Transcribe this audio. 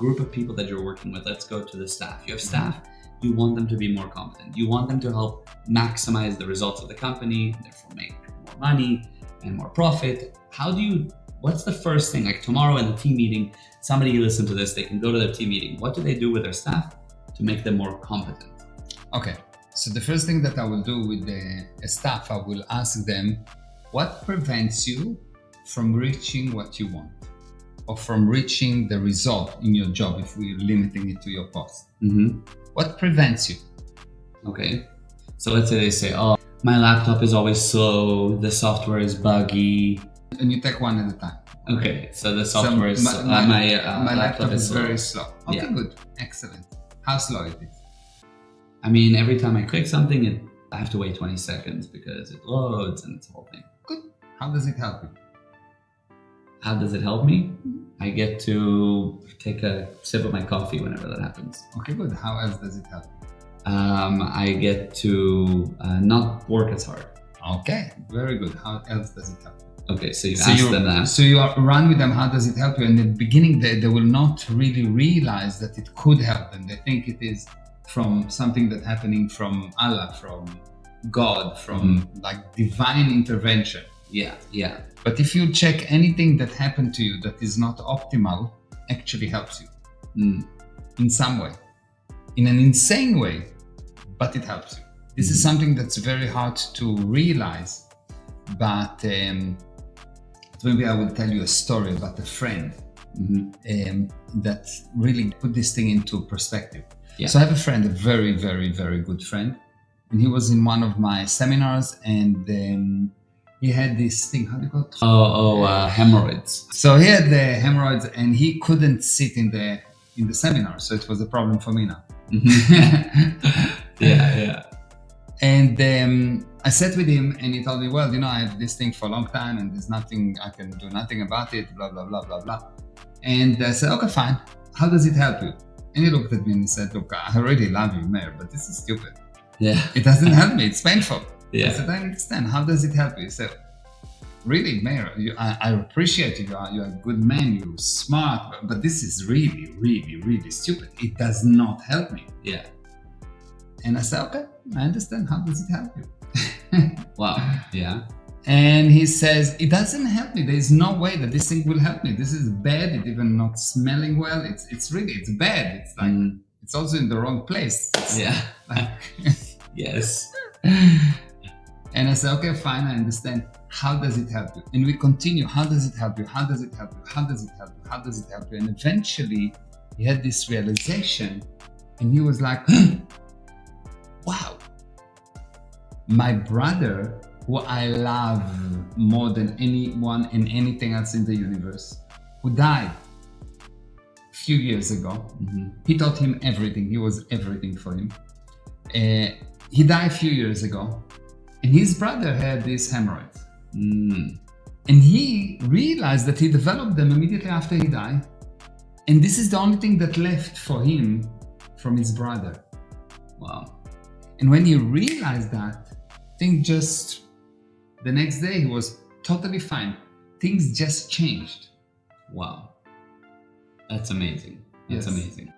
group of people that you're working with. Let's go to the staff. You have staff. You want them to be more competent. You want them to help maximize the results of the company, therefore make more money and more profit. What's the first thing, like tomorrow in the team meeting, somebody listen to this, they can go to their team meeting. What do they do with their staff to make them more competent? Okay, so the first thing that I will do with the staff, I will ask them, what prevents you from reaching what you want? Or from reaching the result in your job, if we're limiting it to your post? What prevents you? Okay, so let's say they say, oh, my laptop is always slow, the software is buggy. And you take one at a time. Okay, so the software is my laptop is slow. very slow. Okay, Yeah. good, excellent. How slow it is? I mean, every time I click something, I have to wait 20 seconds because it loads and it's the whole thing. Good. How does it help you? How does it help me? I get to take a sip of my coffee whenever that happens. Okay, good. How else does it help you? I get to not work as hard. Okay, very good. How else does it help you? Okay, so you ask them that. So you run with them, how does it help you? In the beginning, they will not really realize that it could help them. They think it is from something that's happening from Allah, from God, from like divine intervention. Yeah. But if you check anything that happened to you that is not optimal, actually helps you in some way, in an insane way, but it helps you. This is something that's very hard to realize, but maybe I will tell you a story about a friend that really put this thing into perspective. Yeah. So I have a friend, a very, very, very good friend, and he was in one of my seminars, and he had this thing, how do you call it? Hemorrhoids. So he had the hemorrhoids, and he couldn't sit in the seminar, so it was a problem for me now. Yeah. And I sat with him, and he told me, well, I have this thing for a long time, and there's nothing, I can do nothing about it, blah, blah, blah, blah, blah. And I said, okay, fine. How does it help you? And he looked at me and he said, look, I already love you, Meir, but this is stupid. Yeah. It doesn't help me. It's painful. Yeah. I said, I understand. How does it help you? He said, really, Meir, I appreciate you. You're a good man. You're smart. But this is really, really, really stupid. It does not help me. Yeah. And I said, okay, I understand. How does it help you? Wow. Yeah. And he says, it doesn't help me. There is no way that this thing will help me. This is bad. It's even not smelling well. It's bad. It's like, it's also in the wrong place. Yeah. Like, Yes. And I said, okay, fine, I understand. How does it help you? And we continue. How does it help you? How does it help you? How does it help you? How does it help you? And eventually he had this realization, and he was like, wow, my brother, who I love more than anyone and anything else in the universe, who died a few years ago. He taught him everything. He was everything for him. He died a few years ago, and his brother had these hemorrhoids. And he realized that he developed them immediately after he died. And this is the only thing that left for him from his brother. Wow. And when he realized that, the next day he was totally fine. Things just changed. Wow. That's amazing. That's Yes. amazing.